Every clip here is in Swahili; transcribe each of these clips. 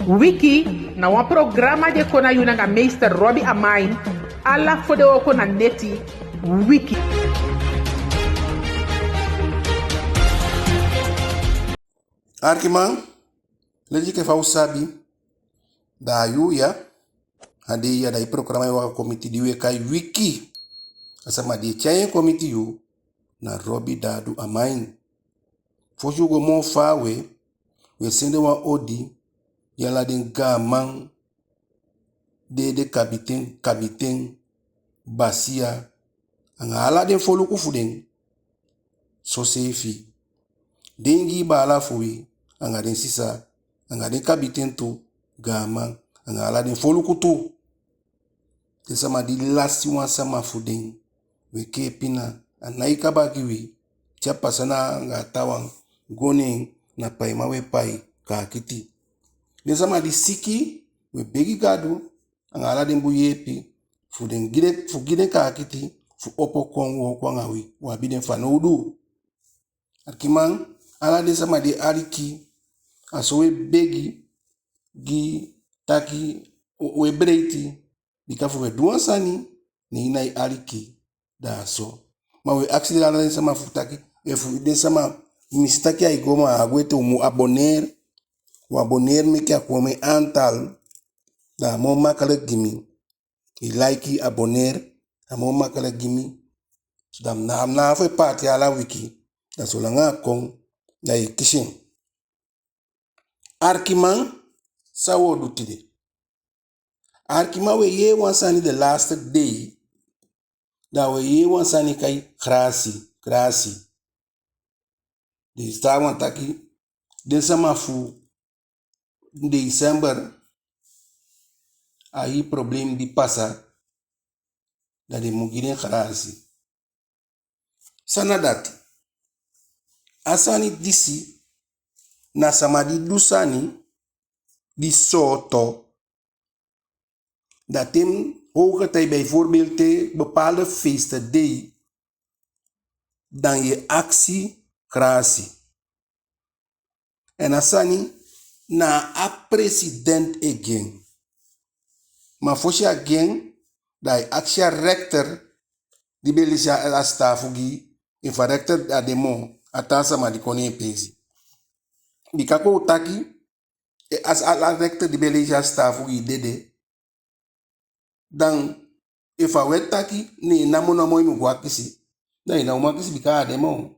Wiki na wan programa de kona yuna nga meester Robbie Amain alla fode oko na neti Wiki. Arkiman, leji ke fa usabi da yuya hadi ya da programa wa komiti diwe kai Wiki. Asama di chaye komiti yu na Robbie Dadu Amain. Foshu go mo fawe we sende wa odi yala den gaman de kabiten basia anga ala den folu kufuden so sefi dengi bala fuwi anga den sisa anga den kabiten to gaman anga ala den folu kutu te sama di lasi wan sama fuden we kepina anai kabagiwi chapa sana nga tawang goning na pai mawe pai ka kiti de sama di siki we begi gadu anga ala den buyepi fu den gide ka kiti fu opo kongo kwa ngawi wa biden fanodu arkiman ala de sama di ariki aso we begi gi taki we breiti bikafu we duan sani ni inai ariki da so ma we accident ala de sama fu taki e fu de sama mistaki ay goma agwete mu abonner wa abonner me kia kome antal da mo makale gimi i like abonner da mo makale gimi so da na fe party ala Wiki da so langa kong da i kishin arkiman sawo dutide arkiman we ye wansani the last day da we ye wansani kai krasi de stawan taki de sama fu December aí problem di passa da de mugire krasi sanadati asani disi na samadi dusani di soto dat hem hoge tijd bijvoorbeeld bepaalde feesten deed, dan je actie krasi. En asani na a president again. Maar voor je again, dat je actie rector, die belisha a stafugi, in van rector a demo, atasa ma di kone pezi. Di kako utaki, as a rector die belisha stafugi dede, dan if a wetaki ni namuna mo imu gwakisi na ina umakisi bika ademo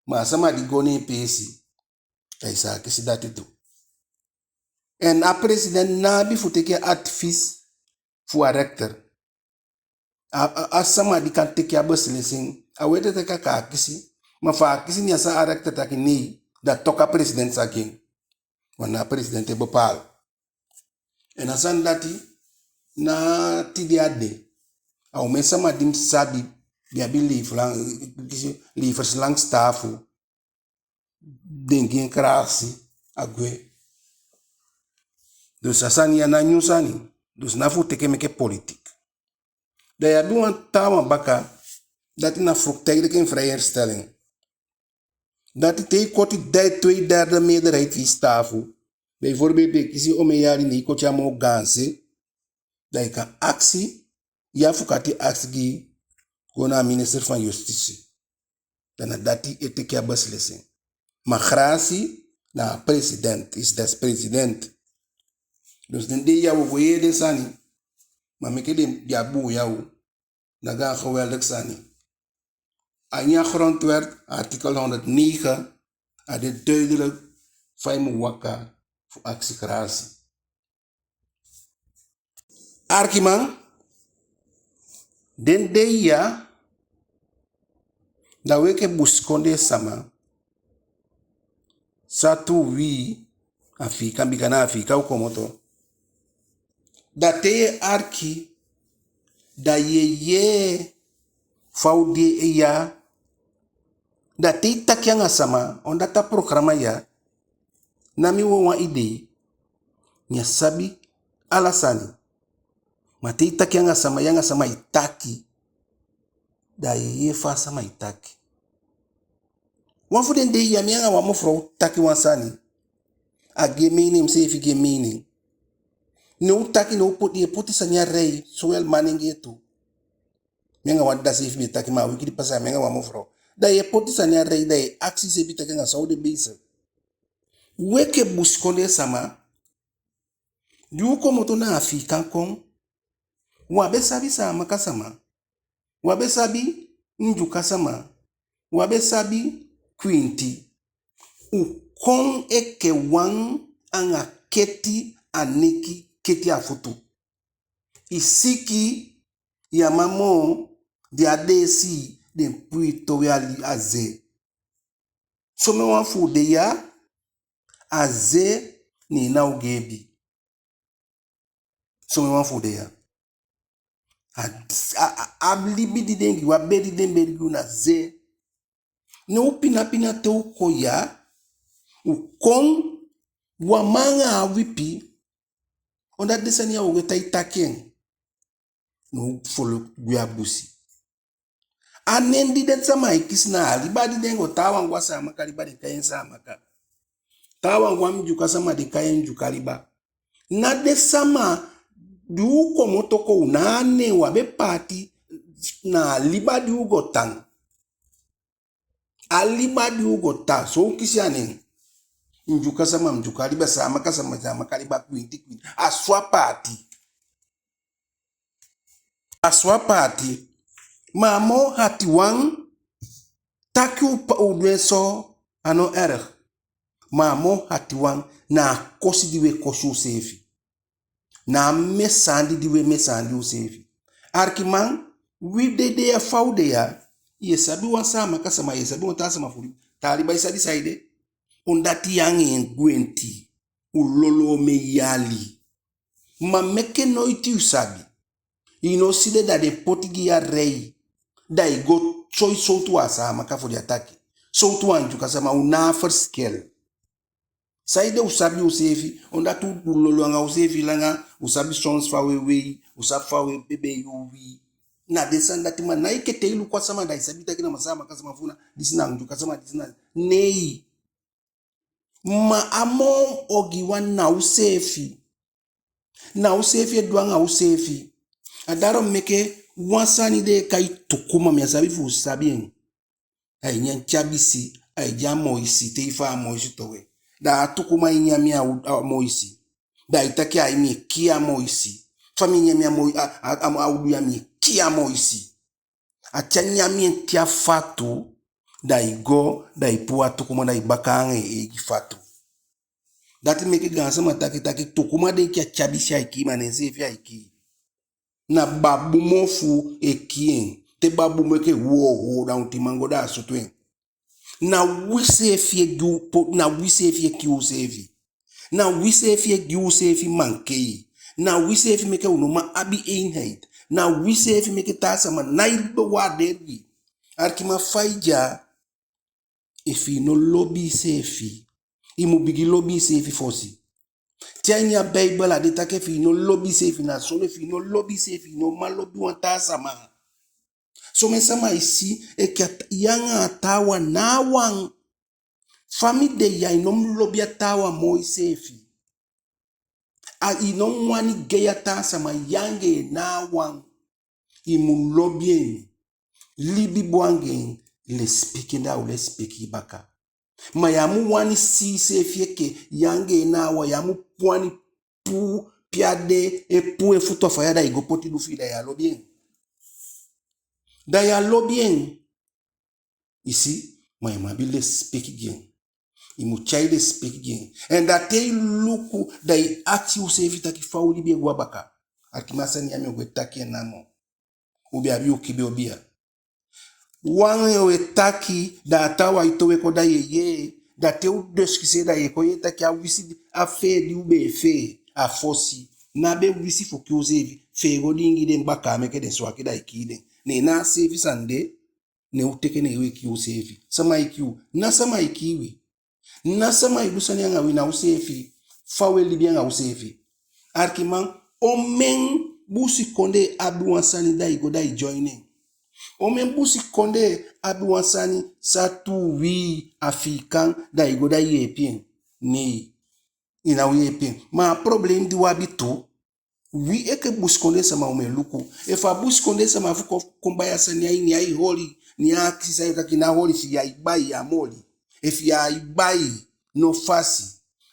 ma sama di goni pesi kaisa kisi datitu en a president na bi futeke advice fu a rector a sama di kan teke a buslisin a wete teka ka kisi ma fa kisi ni asa a rector taki ni da toka president sakin wana president e bopal en asan dati na tidiade au mesama dim sabi biabi livers lang stafu dengin krasi agwe dus asani ya na nyusani dus nafu teke meke politik da ya duan tama baka dati na fruktijdig in vrijherstelling dati te koti 2/3 meerderheid wie stafu bijvoorbeeld bekisi omeyari ni kocha mo ganse dat je kan actie, ja fukati actie gi gona minister van Justitie. Dan dat die etike beslissing. Maar gratie na president is des president. Dus den de jou goeie de sani. Maar meke de jabu jou. Na gaan geweldig sani. Anja grondwet artikel 109 a de duidelijk faimu waka voor actie gratie. Arkiman, den deia da weke buskonde sama satu wi afika mbikana afika ukomoto da te arki da ye faudi ya da te takyanga sama onda ta programa ya nami wo wa ide nya sabi alasani mate itaki yanga sama itaki da ye fa sama itaki wafu den de ya mianga wa mofro taki wansani a ge meaning mse fi ge meaning ne utaki ne poti sanya rei soel maninge tu menga wanda se fi taki ma wiki pasa menga wa mofro da ye poti sanya rei da ye aksi se bi taki nga saudi base weke buskonde sama du ko moto na afika kon wa be sabi sama kasama wa be sabi nju kasama wa be sabi kwinti u kon eke wan anga keti aniki keti afutu isiki ya mamo di adesi de puito ya li aze so me wan fu de ya aze ni na ugebi so me wan fu de ya ablibi di dengi wa bedi dembe di na ze ne upina pina te ukoya ukon wa manga awipi onda desani ya ugeta itakien no folo guabusi anendi det sama ikisna alibadi dengo tawangwa sama kaliba de kayen sama ka tawangwa mjuka sama de kayen jukaliba na de sama du ko motoko unane wa be party na libadi ugotan alibadi ugota so kisiane mjuka sama mjuka liba sama kasama sama kaliba kwinti aswa party mamo hati wang taki udweso ano erg mamo hati wang na kosi diwe kosu sefi na mesandi diwe mesandi usefi arkiman widede ya faude ya yesabi wasama kasama yesabi watasama furi taliba isadi saide undati yangi ngwenti ulolo me yali ma meke noiti usabi inoside da de potigi ya rei da igo choi soutu asama kafuri ataki soutu anju kasama una first scale saide usabi usefi ondatu ulolo anga usefi langa usabi sons fawe usabi fawe bebe yuwi na desanda tima na ikete ilu kwa sama da isabi takina masama kasama funa disina anju kasama disina nei ma amo ogiwa na usefi edwanga usefi adaro meke wansani de kai tukuma miasabi fu sabien ay nyan chabisi ay jamo isi te ifa moisi towe da tukuma inyami moisi da itaki ay mi kia moisi fami nyami audu yami kia moisi achanyami tia fatu da igo da ipua tukuma da ibakange fatu dati meke gansa mataki tukuma de kia chabisi ay ki manese fi ay ki na babu mofu ekien te babu meke wo da utimango da sutwen na wise fie ki usefi na wise fie gi usefi mankei na wise fie meke unoma abi einheit na wise fie meke tasama nailbe wadergi arkima faija ifi no lobby sefi imu bigi lobby sefi fosi tianya bible adetake fi no lobby sefi na solo fi no lobby sefi no malobi wanta sama so mesama isi yanga atawa nawang famide ya inom lobby atawa moi sefi a inom wani geya ta sama yange nawang imu lobby libi bwange le speaking da le speak baka mayamu wani si sefi ke yange nawa yamu pwani pu piade epu efuto faya da igopoti lufi da ya lobby da ya lobby isi mayama le speak again imu chaide speak again and that they look they act you sefi taki fauli bi gwabaka akimasa ni ame gwetaki namo ubi abi ukibe obia wange wetaki da atawa itowe ko da yeye da te u deskise da yeko yeta ki awisi afe di ube fe afosi na be wisi fo ki uzevi fe godingi de mbaka ameke de swaki da ikide ne na sevi sande ne uteke ne iwe ki usevi sama ikiu na sama ikiwi na sama idusani anga wina usevi fawe libi anga usevi arkiman omen busi konde abu wansani da igo da joining omembusi konde abiwansani satu wi afikan da igoda yepien ni ina yepien ma problem di wabitu wi eke buskonde sama ume luku e fa buskonde sama fuko kombaya sani ai ni ai holi ni akisa yoka kina holi fi ya ibai ya moli e fi ya ibai no fasi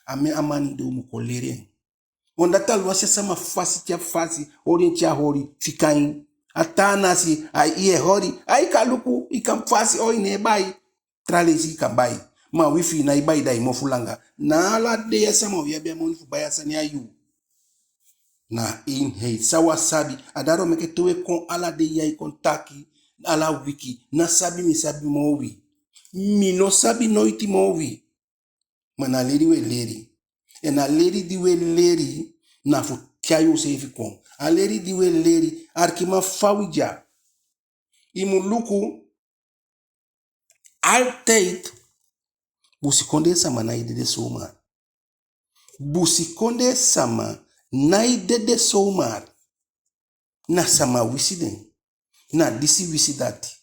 ame amani do mukolere ondata lwase sama fasi tia fasi holi tia holi fikain atana si ai ie holi ai kaluku ikam fasi oi ne bai tralesi kambai ma wifi na ibai dai mofulanga na ala de ya sama ya be moni fu baya sani ayu na in hei sawa sabi adaro meke towe kon ala de yai kontaki ala wiki na sabi mi sabi mowi mi no sabi no iti mowi mana leri we leri en a leri di we leri na fu kyayo sefi kon a leri di we leri arkima fawija imu luku alteit busikonde sama na idede soma busikonde sama na idede somar na sama wisiden na disi wisidati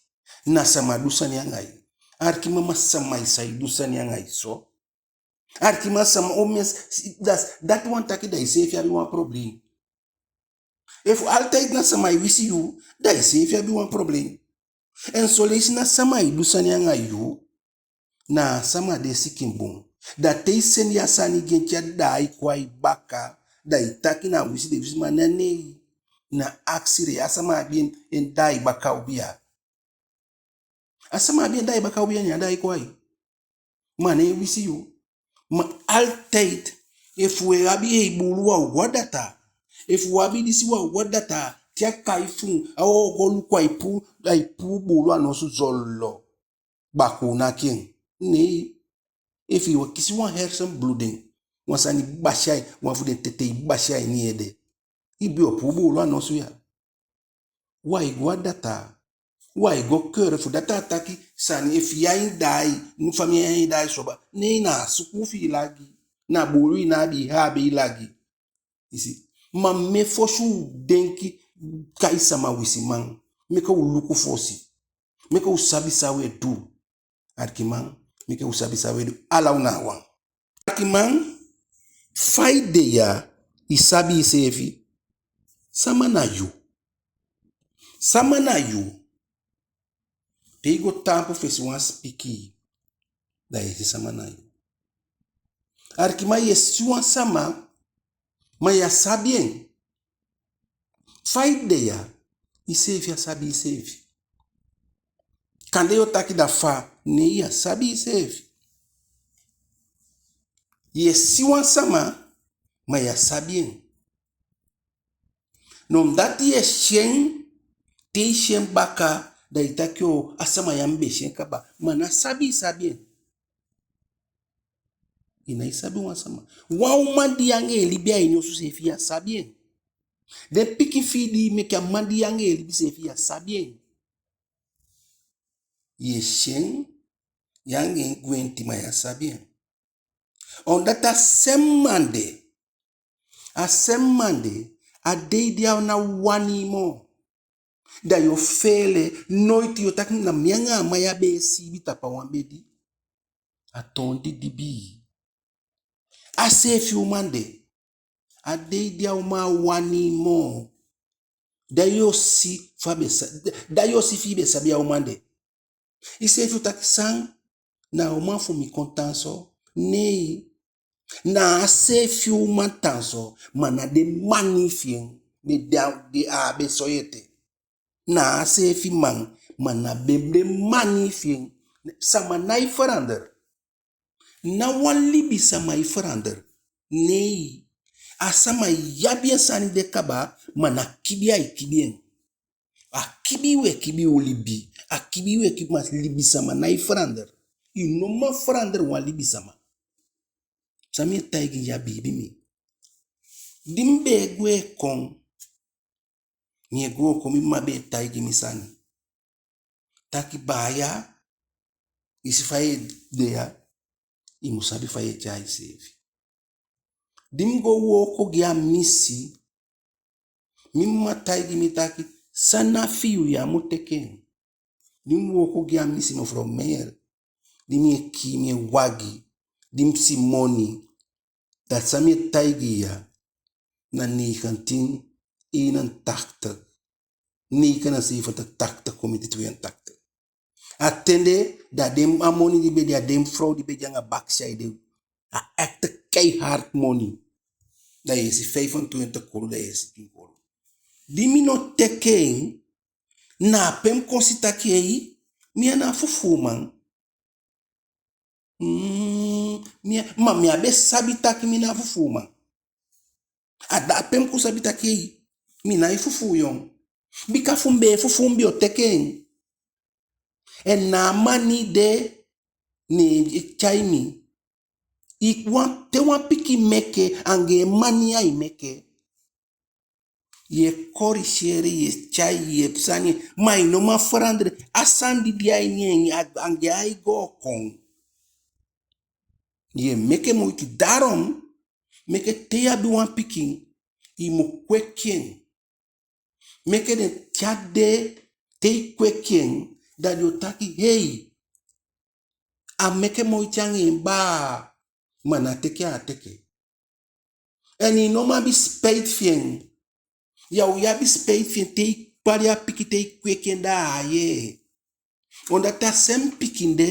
na sama dusani angai arkima masama isai dusani angai so arkima sama omes that one take da ise if you one problem if altai na sama wisi you da ise if you one problem en so le na sama dusani angai you na sama de sikimbun da te sen ya sani gentia dai kwai baka da itaki na wisi de wisi manane na aksire asama bien en dai baka ubia asama bien dai baka ubia nya dai kwai mane wisi you ma altait if we abi e buluwa wadata if we abi disi wa wadata tia kaifun awo golu kwai pu dai pu buluwa no su zollo bakuna king ne if you kisi wan hear some blooding wansani bashai wanfude tete bashai ni ede ibi opubu lo anosu ya wa igwa data wa igo kere fu data ataki sani if ya dai nu famia dai soba ne na suku fi lagi na buru na bi ha be lagi isi ma me foshu denki kaisa ma wisiman me ka uluku fosi me ka usabi sawe du arkiman mike usabi sawedu ala una wan akiman faide ya isabi isefi sama na you pego tampo fesi wan spiki da isi sama na you arkima yesuan sama ma ya sabien faide ya isefi asabi isefi kande yo taki da fa ne ya sabi sefi yesiwan sama ma ya sabien nom dati ye shen te shen baka da itakyo asama ya mbe shen kaba mana sabi sabien ina isabi wan sama wa umandi yange libia inyo su sefi ya sabien de piki fidi me ka mandi yange libi sefi ya sabien ye shen yange gwenti ma ya sabien on data semmande a deidia na wani mo da yo fele noiti yo tak na mianga maya be si bitapa wambedi atondi dibi a sefi umande a deidia uma wani mo da yo si fibe sabia umande isefi tak sang na uma fu mi kontanso ne na sefi umantanso mana de manifien de abe soyete na sefi man mana bebre manifien sama na iferander na walibi sama iferander ne asama yabia sani de kaba mana kibia ikibien akibiwe kibi olibi akibiwe kibma libi sama na iferander inoma ferander walibi sama sami taigi ya bibi mi dimbe gwe kon nye gwo komi mabe taigi misani taki baya isifaye deya imusabi faye jai sefi dimgo woko gya misi mimma taigi mitaki sana fiyu ya muteken dimwo woko gya misi no from mayor dimye kimye wagi dimsi moni dat sami taigi ya na ni kantin 81. Ni kana 87 committee 82. Attende dat dem amoni die be dia dem vrouw die be janga bakside. A echt keihard money. Dat is 25 kolo, dat is 10 kolo. Die mi no teken na pem konsitaki ei, mi na fufu man. Ma mi abe sabitaki mi na fufu man. A da pem ko sabitaki ei, mi na fufu yon. Bika fumbe fufu mbi o teken. En na mani de ni chaimi. Te wan piki meke ange mani ai meke. Ye corrigere, ye chai, ye psani, maar no ma veranderen. Asandi di ai nyen, ange ai go kon. Ye meke moiti, daarom, meke te abi wan piki, i mo kwekien. Meke de tjade, te kwekien, dat yo taki, hey, a meke moiti ange ba, mana teke a teke. En i no ma bi spijt fien. Ya bi spijt fien te paria piki te kweken da ye. Onda ta sem pikinde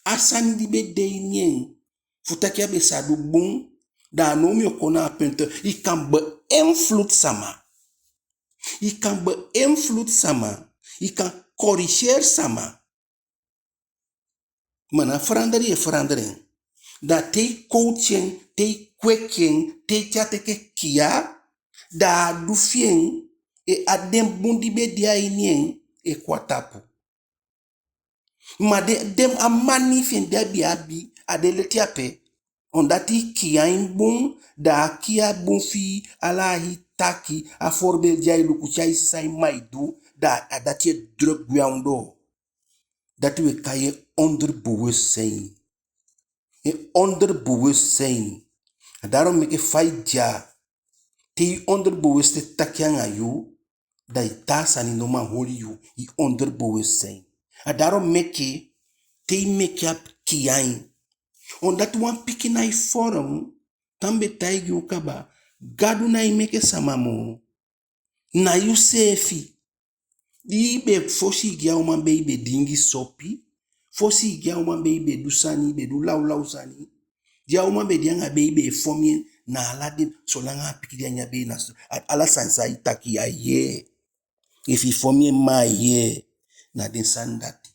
asan di be de nyen. Futaki ya be sadu bon da no mi okona apente. I kan beïnvloed sama. I kan beïnvloed sama. I kan corrigeer sama. Mana verandering. Da te coaching, te kweken, te tjateke kia. Da du fien e adem bundi be dia inyen e kwatapu. Ma dem a mani fien debi abi adele tiape. Ondati kia in bon da kia bon fi ala hitaki a forbe jai luku chai sai maidu da adati e druk guando. Dat we kaye onderbewustzijn. E onderbewustzijn. En daarom make fight ja. Te onderbewuste takyang ayu, da itasa ni noma holi yu, i onderbewustzijn. En daarom meke, te make up kiyain. Omdat wan piki na i forum, tambe taigi ukaba, gadu na i meke samamo, na yu sefi. Di be fosi gya uma be ibe dingi sopi, fosi gya uma be ibe dusani, be du lau sani, dia uma be dianga be ibe fomien, na aladin solanga pikiri anya be na ala sansa itaki ya ye if ifomi ma ye na den sandati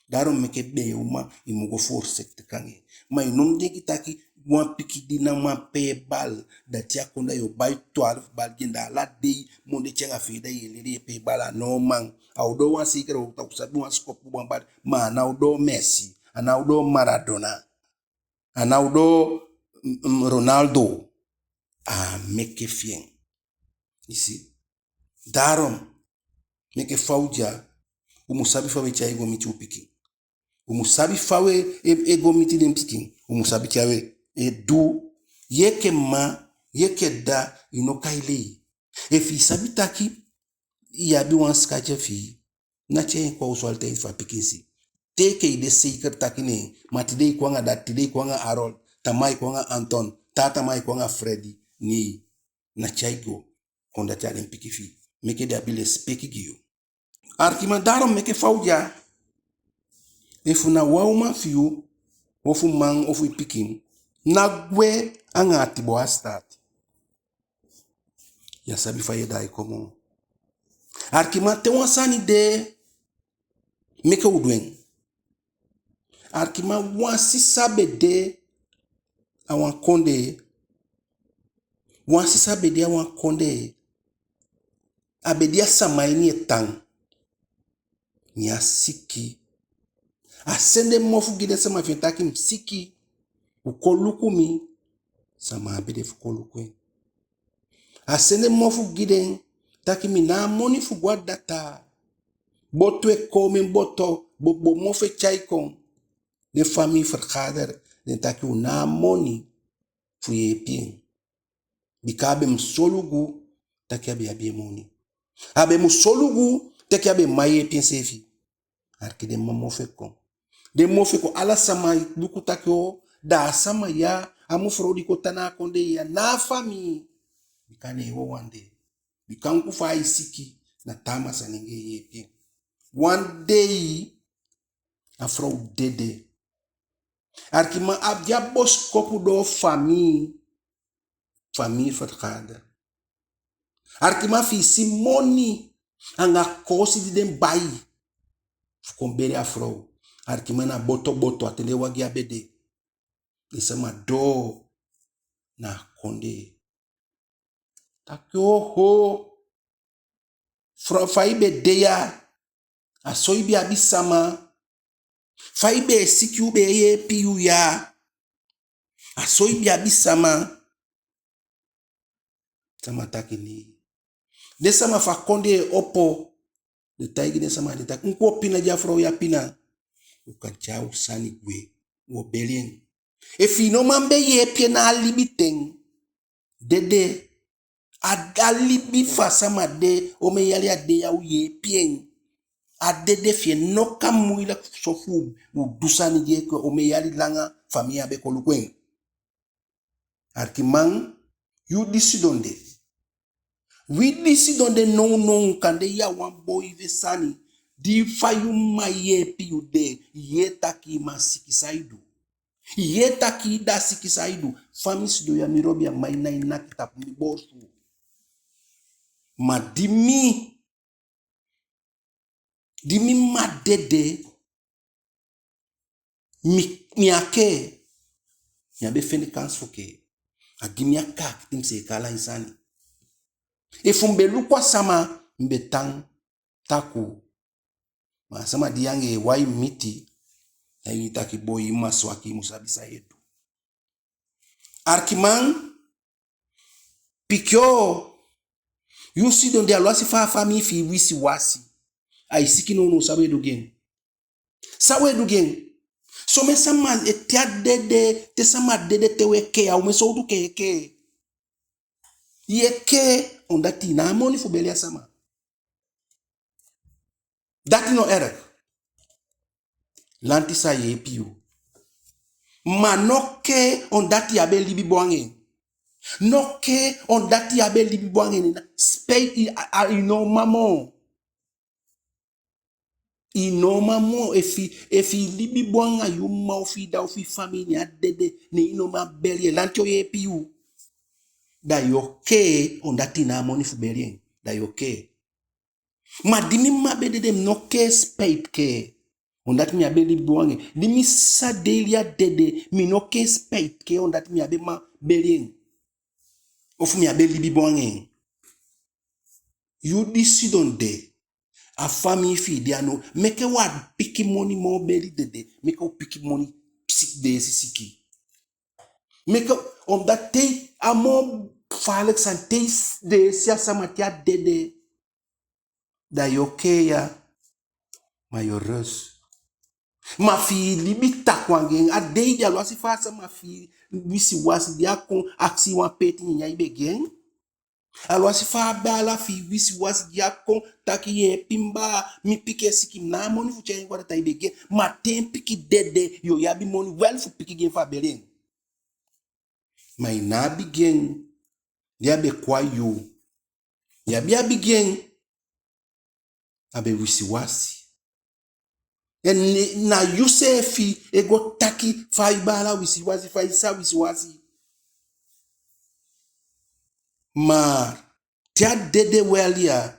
darom meke be uma imugo force kange ma inom de kitaki wan pikidi na ma pe bal da tia konda yo bay 12 bal ginda ala de monde chenga fida ye pe bala no man audo wan sikero ta kusabu wan skop wan bal ma na audo Messi ana audo Maradona ana audo Ronaldo meke fien. Isi. Daarom, meke fauja, umusabi fawe cha ego miti upiki. Umusabi fawe ego miti dem piki. Umusabi chawe du yeke ma, yeke da, inoka ile. Efi sabi taki, yabi wan skaje fi, na che kwa uswalte ifa pikinsi. Teke ide seeker taki ne, matide kwa nga dat, tide kwa nga Harold, tamai kwa nga Anton, tata mai kwa nga Freddy, ni na chaigo konda talen piki fi meke de abile speki giyo arkima daarom meke fauja efu na wauma fiu ofu man ofu pikin na gwe angati bo astat ya sabi faye dai komo arkima te wansani de meke udwen arkima wansi sabe de awan konde wansi sabe de awan konde abedia samaini etang ni asiki asende mofu gide sama fintaki msiki ukolukumi sama abede fukolukwe asende mofu gide taki mina moni fugwa data botwe komen boto bo mofe chaikon de famille vergader den taki una moni fuye pien bikabe msolugu taki abe moni abe musolugu teki abe maye pensefi arki de mofe kon de mofe ko ala sama luku takyo da sama ya amu frodi ko tana konde ya na fami bikane wo wande Bikanku fa isiki na tama sanenge yepien. One day afro dede. Arkima abja bos kopu do famille vergader. Arkima fi simoni anga kosi di den bayi. Fukombere afro. Arkima na boto atende wagi abede. Isama do na konde. Takyo ho. Faibe deya. Asoibi abisama. Faibe sikiu be ye piu ya. Asoibi abisama. Sama takini. Desama fakonde opo. De taigi desama de tak. Nko pina jafro ya pina. Ukanchau sani gwe. Wobelien. Efi no mambe ye pina alibiteng. Dede. Agalibi fasama de. Ome yali ade ya u ye pien. Adede fie no kamuila sofu. Udusani je ko ome yali langa. Famia be kolukwen. Arkimang. You decidonde. We decidonde no kande ya wan boy vesani. Di fayuma ye piude. Ye taki masikisaidu. Ye taki da sikisaidu. Famis do ya mirobi ya maina inakita mibosu. Ma dimi madede. Miake. Nyabe feni kansfoke. Agimia kak timse kala insani. Efumbe kwa sama mbetang taku. Ma sama diyange wai miti. Na yitaki boy maswaki musabisa yetu. Arkimang. Pikyo. Yusi donde alwasi fa fami fi wisi wasi. Aisiki no sawe dugen. Sawe dugen. So me sama etia dede. Te sama dede te weke ya. Ume so du keke. Yeke. Ondati na amoni fubelia sama. Dati no error. Lanti sa ye piu. Manoke ondati abe libi boange. Noke ondati abe libi boange. Spade ino mamo. Ino mamo efi libi boanga yuma ofi da ofi family adede ne ino mabelie. Lanti o ye piu. Da yoke ondati na amoni fubelia. Da yoke. Madimi mabede dem noke spade ke. Ondat mi abe li buange. Dimi sa delia dede. Mi noke spade ke ondat mi abe ma belien. Ofu mi abe li buange. You decidonde. A family fi diano. Meke wa piki money mo beli dede. Meke o piki money psik de siki. Meke ondat te amo falek san te de siya samatia dede. Da yoke ya. Mayorus. Ma fi libita kwangeng adei dia lo si fasa ma fi wisi wasi dia kon aksi wan peti nya ibe gen alo si fa bala fi wisi wasi dia kon takiye pimba mi pike sikim na moni fu chen kwata ibe gen ma tem piki dede yo ya bi moni well fu piki gen fa belen ma ina bi gen dia be kwa yo ya bi gen abe wisi wasi. En na Yusefi ego taki faibala wisiwazi faisa wisiwazi. Ma tia dede welia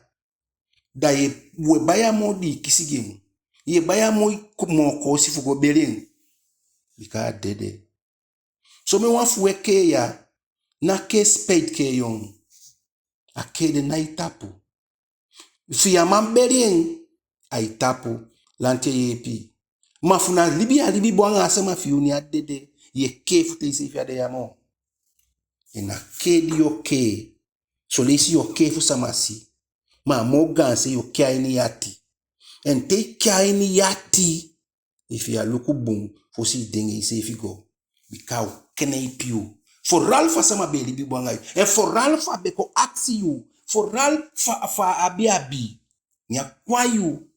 da ye webaya modi kisigin. Ye baya mo kosi fugo belin. Bika dede. So me wafu weke ya na ke spade ke yon. Akede na itapu. Fiya mambelin a itapu. Lante yepi. Mafuna libi boanga asema fiuni adede. Ye ke fute isi fiade ya mo. Ena ke di yo ke. So lesi yo ke fu samasi. Ma mogan se yo ke aini yati. En te ke aini yati. Ifi ya luku boom. Fosi denge isi figo. Bika u kene ipiu. For Ralph sama be libi boanga yu. En for Ralph beko aksi yu. For Ralph fa abi. Nya kwa yu.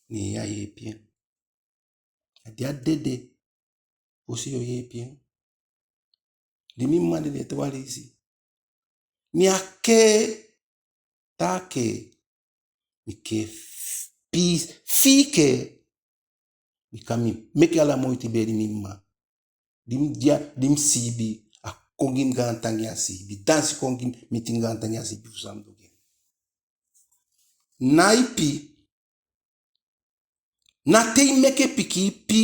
Ni ya ye pien. Dia dede. Osi yo ye pien. Dimi mande de te wale isi. Ni ake take mi ke fike mi kami meke ala moiti beri mimma dim sibi a kongim gantangi asibi dansi kongim miting gantangi asibi fusam doge naipi na tei meke piki pi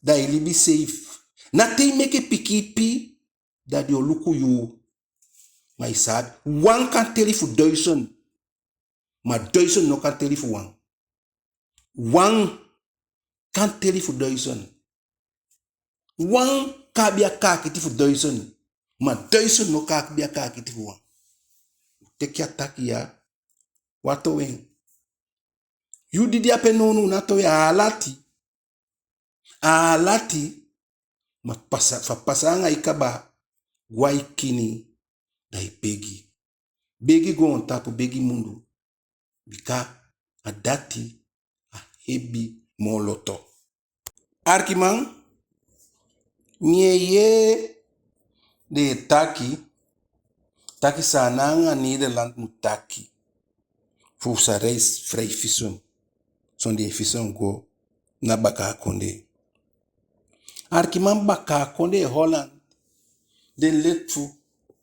da ili be safe na tei meke piki pi da di oluku yu my sad one kan tell for 1000 maar 1000 no kan tell for one kan tell for 1000 one kabia kakiti for 1000 maar 1000 no kabia kakiti for teki ataki ya wato wen you didi ape nonu na to ya alati ma pasanga ikaba guaikini dai begi go on tapu begi mundu bika adati a hebi moloto arkiman mieye de taki sananga Nederland mutaki fu sa reis vrij visum son die visum go na baka konde arkiman baka konde Holland de lid fu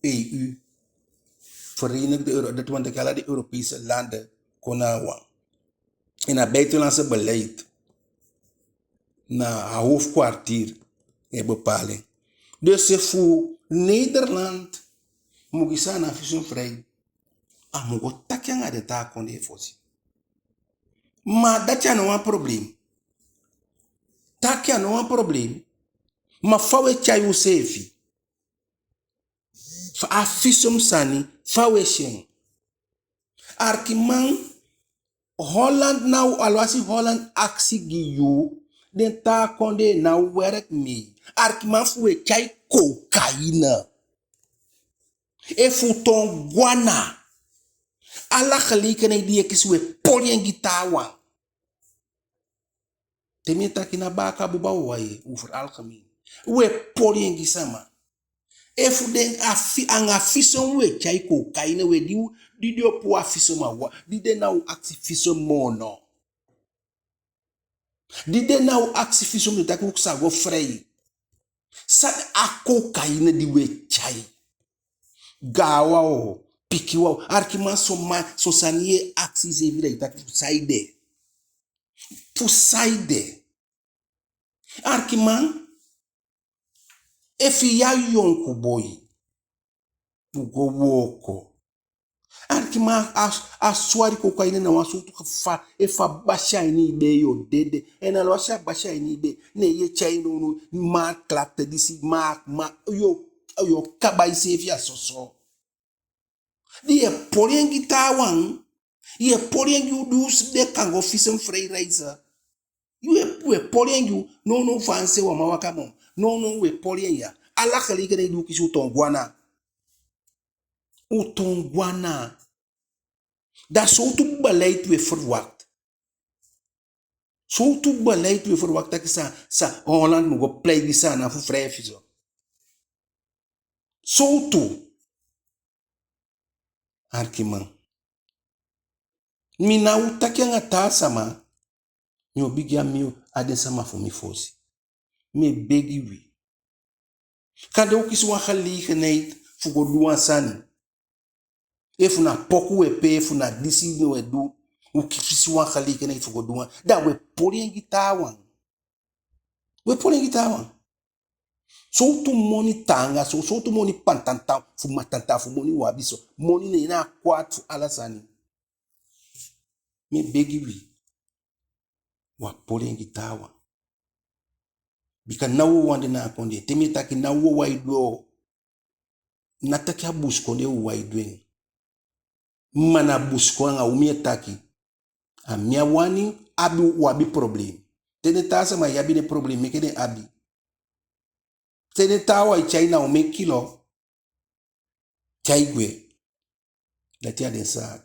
EU Verenigde dat want ik alle de Europese landen konawa in het buitenlandse beleid na hoofdkwartier e bepaling dus se fu Nederland mugisa na visum vrij amugo takyanga de ta konde fosi ma datya no een probleem takya no een probleem ma fawe chayu sefi fa afisum sani fawe shen arkiman Holland nou alwasi Holland aksi giyu den ta konde nou werk mee arkiman fuwe chai cocaïne e futon guana alla gelijkheid die ik is we polien gitawa temi takina baka buba waye over algemeen we polien gisama e fu den anga fison we chai cocaïne we di opo afisoma wa di de na aksi fisom mono di de na aksi fisom de taku sa go frei sa a cocaïne di we chai gawa o pikiwa arkima so sanie aksi ze vida ita fusaide arkima efi ya yonku boy ugo woko arkima aswari kokaine na wasutu fa efa basha ini be yo dede ena lo sha basha ini be ne ye chaino no ma klakte disi ma yo kabai sefia soso die poliengi tawan ye poliengi udus de kango fisem frei reiza we poliengi no fanse wa mawaka mo no we polienga ala khalike ne du kisu tongwana da so tu beleid we verwacht so tu beleid we verwacht dat sa Holland mo go play di sana fu vrij fiso so tu arkiman mina utakianga ta sama mi obigia mi ade sama fu mi fosi me begi wi kade o kisu wa gelegenheid fu go duan sani if na poku we pe fu na disi we do o kifisi wa gelegenheid fu go duan da we poliengi tawan so tu money tanga so tu money pantanta fu matanta fu money wabiso money ne na kwatu alasani me begi wi wa poliengi tawa bika nawo wande na konde temi taki nawo waido nataki abusko ne waidwen mana busko nga umie taki amia wani abi wabi problem tene tasa ma yabi ne problem mekene abi tene tawa China o kilo chaigwe latia den sa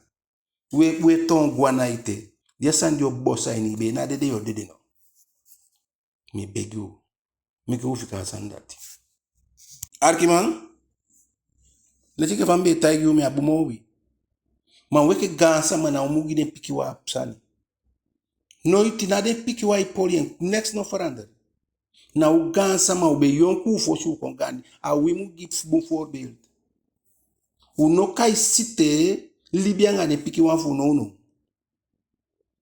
we ton guana ite dia sandio bossa ini be na dede yo dede no me begu me ko fika sandati arkiman leti ke fambe taigu me abumowi Man weke gansa man na umugi den piki wa psani. No iti na den piki wa ipoli next no verander. Na u gansa ma ube yonku foshu kon gani. A wimu gif bon voorbeeld. U no kai site Libya nga den piki wa fu no.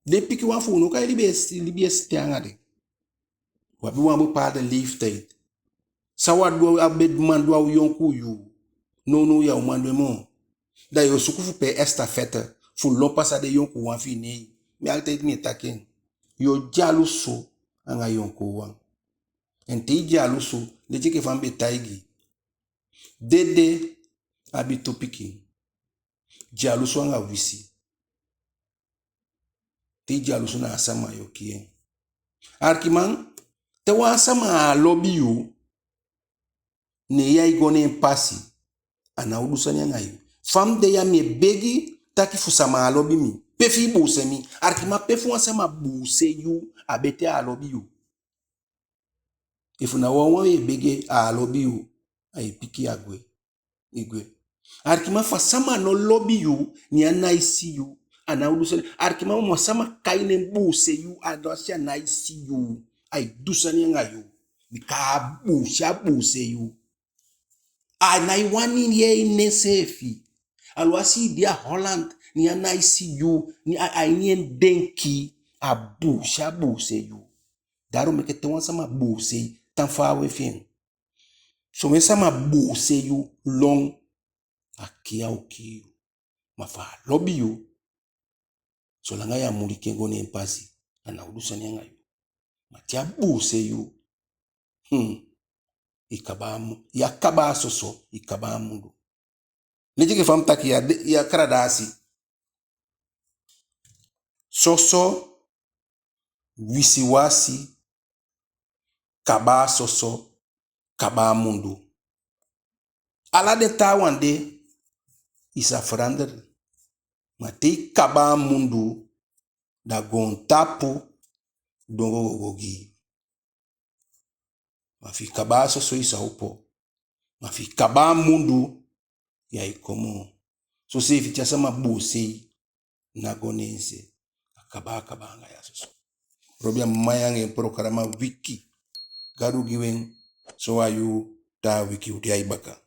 Den piki wa fu no kai Libya site nga de. Wabi wambo pa de leeftijd. Sawa do abed man do yonku yu. No ya umandwe mo. Da yo sukufu pe estafette fu lopasa de yonku wan fi ne. Mi altijd mi taken. Yo jaluso anga yonku wan. En te jaluso de jike fambe taigi. Dede abi topiki. Jaluso anga wisi. Te jaluso na asama yo kien. Arkiman te wa asama lobby you. Ne ya igone pasi. Ana udusa nyanga yu. Fam de ya mi begi taki fusama alobi mi. Pefi buse mi. Arkima pefu wasama buse yu abete alobi yu. Ifu na wawa ye bege alobi yu. Ay piki agwe. Igwe. Arkima fasama no lobi yu ni anaisi yu. Ana udusa. Arkima wasama kaine buse yu. Adosya anaisi yu. Ay dusa nyanga yu. Nika buse yu. Na iwani ye inesefi. Alwasi dia Holland ni anaisi yu ni ainien denki buse yu. Daru meke te wansama buse tanfawe fin. So me sama buse yu long akia ukiyu. Mafa lobby yu. So langa ya mulike ngone empasi. Ana udusa nyanga yu. Matia buse yu. Ikabamu yakaba soso ikabamu nijike fam taki ya kradasi soso wisiwasi kaba soso kaba mundu ala de tawande isa verander mate kaba mundu da gontapu dongo gogi. Mafi kaba soso isa upo. Mafi kaba mundu ya ikomo. So se fitia sama bose na gonense. Kaba nga ya soso. Robia mayange prokarama wiki. Gadu giwen so ayu da wiki udia ibaka.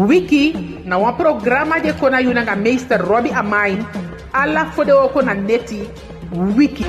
Wiki na wa programa de kona yunanga Meester Robbie Amine. Alla fode oko na neti wiki.